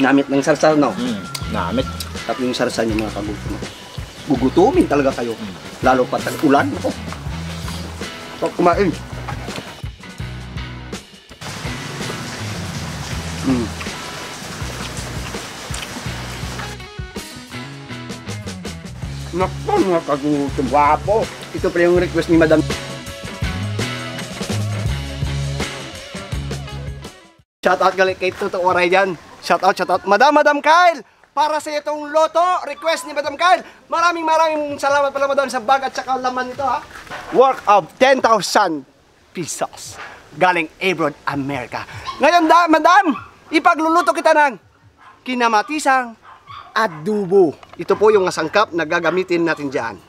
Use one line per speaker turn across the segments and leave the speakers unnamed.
Namit ng sarsar, no?
Namit.
Tapos yung sarsar niyo mga kagutom. Gugutumin talaga kayo. Lalo pa tag-ulan. Ako. So, kumain. Naku, mga kagutom. Wapo. Ito pala yung request ni Madam. Shout out galing kay Tuto Waray dyan. Shout out. Madam Kyle! Para sa itong loto, request ni Madam Kyle. Maraming salamat pala Madam sa bag at saka laman nito ha. Worth of 10,000 pesos. Galing abroad, America. Ngayon Madam, ipagluluto kita ng kinamatisang adobo. Ito po yung sangkap na gagamitin natin dyan.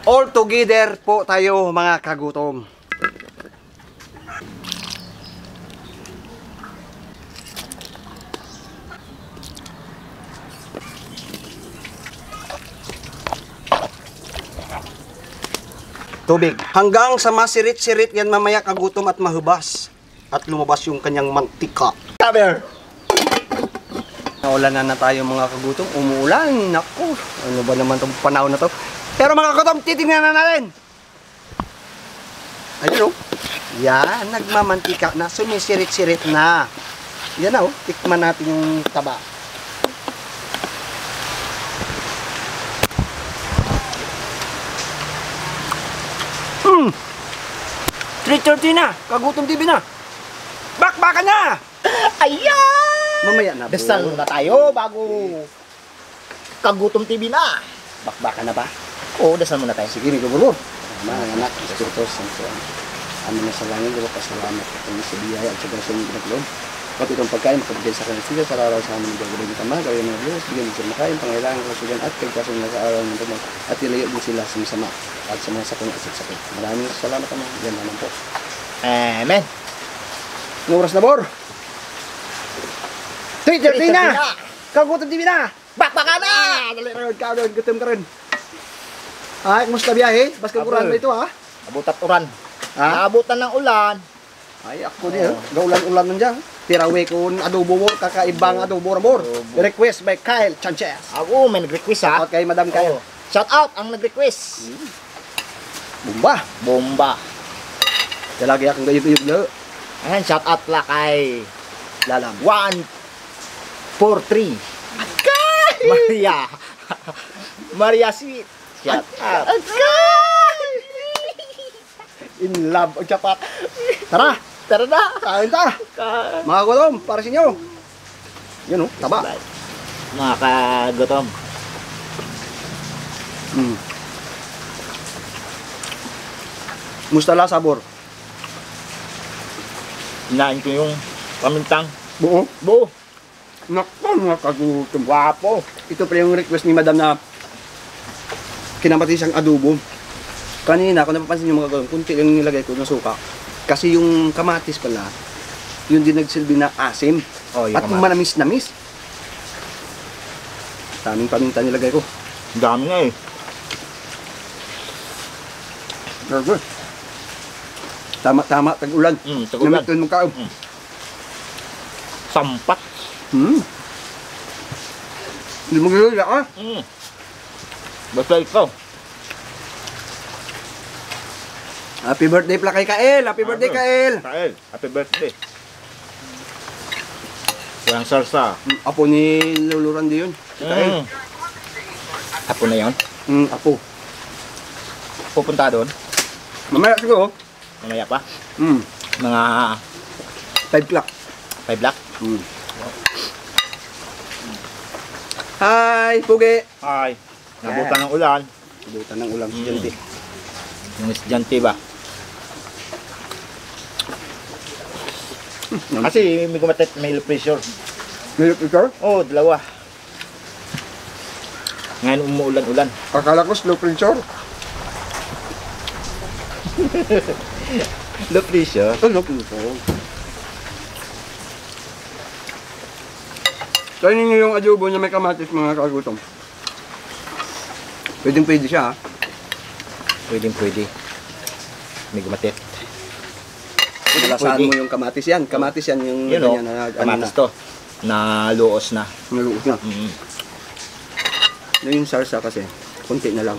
All together po tayo mga kagutom. Tubig. Hanggang sa masirit-sirit yan mamaya kagutom at mahubas. At lumabas yung kanyang mantika. Cover! Naulan na tayo mga kagutom. Umuulan. Naku. Ano ba naman itong panahon na to? Pero mga kagutom, titignan na natin. Ayun o. Yan. Nagmamantika na. Sumisirit-sirit na. Yan o. Tikman natin yung taba. 3:30 na, Kagutom TV na. Bakbakan na!
Ayan!
Mamaya na po.
Dasal na tayo bago Kagutom TV na.
Bakbakan na ba?
Oo, dasal muna tayo.
Sige, may gubulor. Mga anak, Espiritu Santo. Amin na sa langit, Diyos, pasalamat at kami sa biyaya at sa grasya ng pinagloon. Pati itong pagkain, makabigay sa kanil sila, sa araw sa amin ng gagawin ng tama, gawin ng Diyos, bigyan ng sila makain, pangailangan, kasugan at kagkasan nila sa araw ng tama, at ilayo din sila sa masama at sa mga sakong at sakit. Maraming salamat naman. Yan naman po.
Amen.
Ang oras na, Bor? 3:30 na! Kagutom TV na!
Bakbakan na!
Dali ka rin, gutom ka rin. Ay, kumusta biyahe? Bas kaguran ba ito, ha?
Abutat uran.
Ha?
Naabutan ng ulan.
Ay, ako din, gaulan-ulan nandiyan. Tirawe ko adobo mo, kakaibang adobo na, Bor. Request by Kyle Sanchez.
Ako, may nag-request ha.
Okay, Madam Kyle.
Shout out ang nag-request.
Bumba.
Bomba.
Lagi akong gayud-gayud na.
Ayan, shout out la kay
Lalam.
143. Maria. Maria Sweet. Shout out.
In love o chapat. Tara,
Tara na.
kain ta. Mga gutom, para sa inyo. Yan o, taba.
Mga kagutom.
Musta la sabor?
Inain ko yung pamintang.
Buo.
Buo.
Naku, mga kagutom. Wapo. Ito pala yung request ni Madam na kinamatisang adobo. Kanina, kung napapansin nyo mga kagutom, kunti lang nilagay ko ng suka. Kasi yung kamatis pala, yun din nagsilbi na asim.
Oh,
at manamis-namis. Daming paminta nilagay ko.
Dami nga eh.
Very good. Tama, tag-ulan.
Tag-ulan.
Namitin mo ka.
Sampat.
Hindi mo gilala ka.
Basta ikaw.
Happy birthday pala kay Kael. Happy birthday, Kael.
Kael, happy birthday. Walang salsa.
Apo ni Lolo Randy yun. Si Kael.
Apo na yun?
Apo.
Pupunta doon?
Mamaya siguro.
Mamaya pa? Mga
5 o'clock.
5 o'clock?
Hi, Pugi.
Hi. Nabutan ng ulan.
Nabutan ng ulan si Janti.
Yung estudyante ba? Kasi may gumatit, may low pressure.
May pressure?
Oo, dalawa. Ngayon umuulan-ulan.
Akala ko slow pressure.
Low pressure?
Low pressure. Kainin niyo yung adobo niya may kamatis mga kagutom. Pwedeng-pwede siya ha.
Pwede. May gumatit.
Nilasahan
Pwede.
mo yung kamatis yan. Kamatis yan yung
Yun o,
ganyan na,
kamatis to. Na luos na.
Naluos na.
Mm.
Yung sarsa kasi, konti na lang.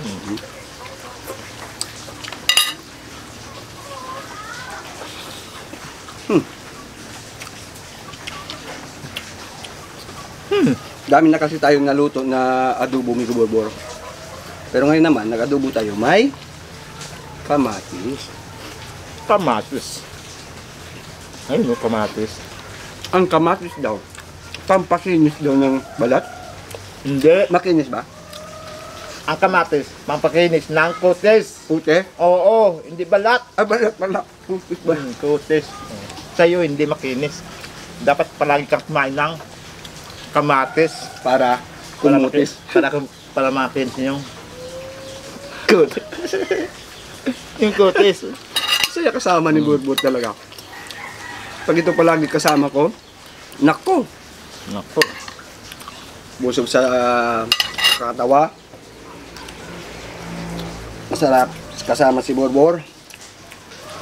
Dami na kasi tayong naluto na adobo may gubor. Pero ngayon naman, nag-adobo tayo, may kamatis.
Kamatis. Ayun o, kamatis.
Ang kamatis daw, pampasinis daw ng balat.
Hindi.
Makinis ba?
Ang kamatis, pampakinis ng kutis.
Ute?
Oo, hindi balat.
Ah, balat pala. Putis ba?
Kutis. Sa'yo, hindi makinis. Dapat palagi kang kumain ng kamatis.
Para kumutis.
Para makinis yung kutis. Yung kutis.
Saya kasama ni Burbot talaga. Pag ito palagi kasama ko, nako,
Naku.
busog sa katawa. Masarap kasama si Borbor.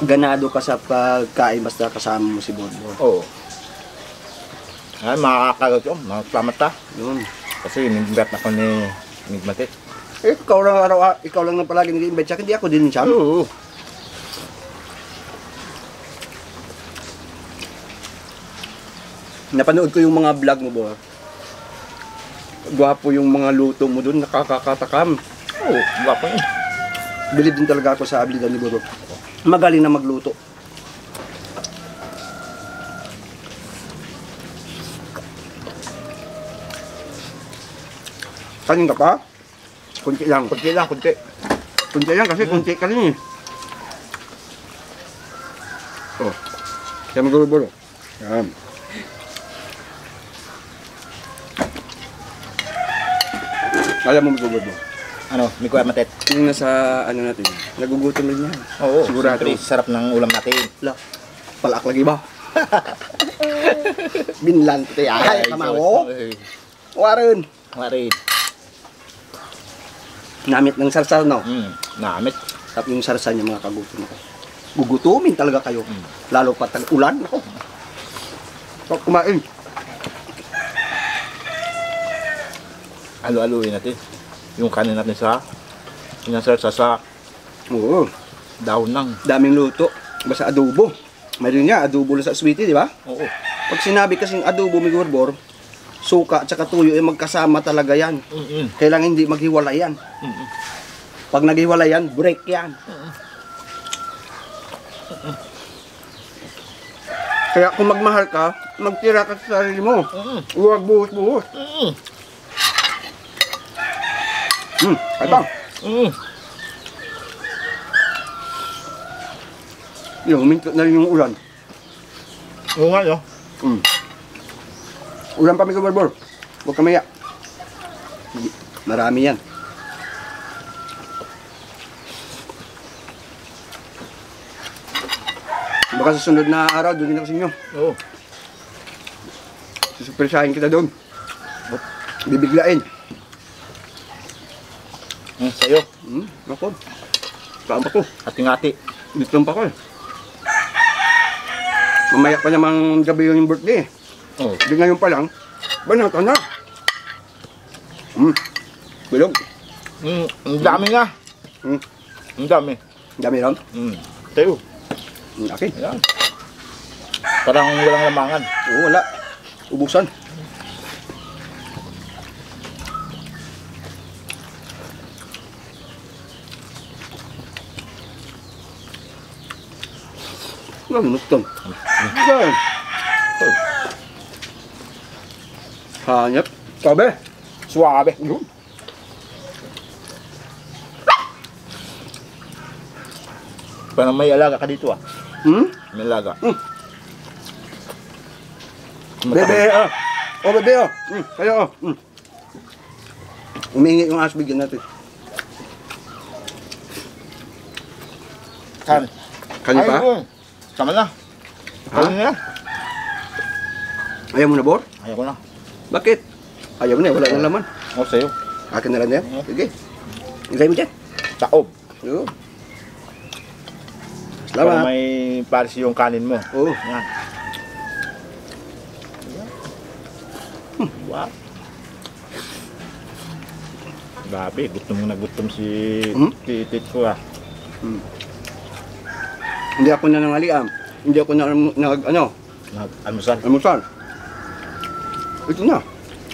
Ganado ka sa pagkain basta kasama mo si Borbor.
Oo. Ay, makakagot yun. Makasalamat ka.
Yun.
Kasi nag-invite ako ni Migmatit.
Eh, ikaw lang araw, ikaw lang na palagi nag-invite sa akin, hindi ako din siya.
Oo.
Napanood ko yung mga vlog mo, Bor. Gwapo yung mga luto mo doon, nakakakatakam.
Oo, gwapo yun.
Bilib din talaga ako sa abilidad ni Bor. Magaling na magluto. Kanin ka pa? Kunti lang.
Kunti lang, kunti.
Kunti lang kasi kunti ka rin eh. Oh. Kaya magulo-gulo. Yan. Alam mo magugulo.
Ano, may kuya matet.
Yung nasa ano natin, nagugutom rin yan.
Oo,
Sigurado.
siyempre, sarap ng ulam natin.
La, palak lagi ba? Binlan pati ay, kamawo. Warin.
Marin.
Namit ng sarsal, no?
Namit.
Tapos yung sarsa niya mga kagutom ako. Gugutumin talaga kayo. Lalo pa tag-ulan. Ako. Pag kumain.
Alo-aluin natin. Yung kanin natin sa inasarsa sa
Oo.
daon ng.
Daming luto. Basta adobo. Mayroon nga, adobo lang sa sweetie, di ba?
Oo.
Pag sinabi kasing adobo may gorbor, suka at saka tuyo, eh magkasama talaga yan. Kailangan hindi maghiwalay yan. Pag naghiwalay yan, break yan. Kaya kung magmahal ka, magtira ka sa sarili mo. Huwag buhos-buhos. Kaya ba? Yung huminto na rin yung ulan.
Oo nga, no?
Ulan pa may gorbor. Huwag ka maya. Marami yan. Baka sa sunod na araw, doon din ako sa inyo.
Oo.
Susurpresahin kita doon. Bibiglain.
Sa'yo.
Ako. Saan pa ko?
Ating-ati.
Dito lang pa ko eh. Mamaya pa namang gabi yung birthday.
Oo.
Hindi ngayon pa lang. Banata na. Bilog.
Ang dami nga. Ang dami.
Dami ron.
Sa'yo.
Okay.
Ayan. Parang walang lamangan.
Oo, wala. Ubusan. Wala, nukton. Yan. Hanyap. Sabi.
Suwabe. Parang may alaga ka dito ah. May alaga.
Bebe, oh, bebe, oh. Kayo, oh. Umingi yung aso, bigyan natin.
Kan.
Kanin pa?
Ay, sama na. Kanin na.
Ayaw mo na, Bor?
Ayaw ko na.
Bakit? Ayaw mo na, wala nang laman.
O, sa'yo.
Akin na lang yan. Sige. Ilagay mo dyan.
Taob.
Oo.
Para
Salamat.
may pares yung kanin mo.
Oo.
Yan. Wow. Grabe, gutom na gutom si titit ko ah.
Hindi ako nanangalian. Hindi ako
Nag-almusal.
almusal. Ito na.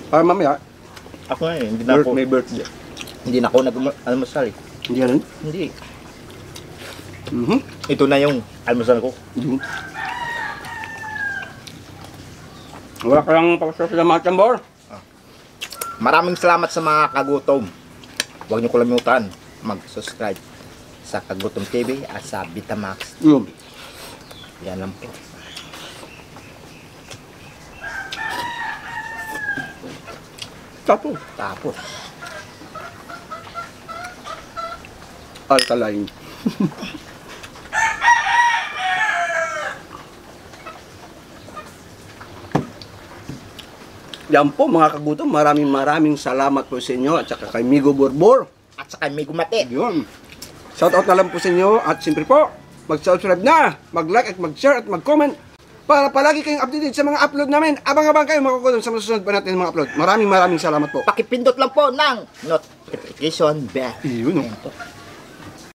Para mamaya,
Ako nga hindi na ako,
may birthday.
hindi na ako nag-almusal eh.
Hindi rin?
Hindi.
Mhm.
Ito na yung almusal ko.
Mhm. Wala ka lang papasalamat, Tambor.
Maraming salamat sa mga kagutom. Huwag niyo kalimutan mag-subscribe sa Kagutom TV at sa Vitamax.
Yun.
Yan lang po.
Tapos,
Tapos,
alkaline. Yan po mga kagutom, maraming salamat po sa inyo at saka kay Migo Borbor.
at saka may gumati.
Yun. Shoutout na lang po sa inyo at siyempre po, mag-subscribe na, mag-like at mag-share at mag-comment para palagi kayong updated sa mga upload namin. Abang-abang kayo mga kagutom sa susunod pa natin mga upload. Maraming salamat po.
Pakipindot lang po ng notification bell.
Yun, oh.
Ayan po.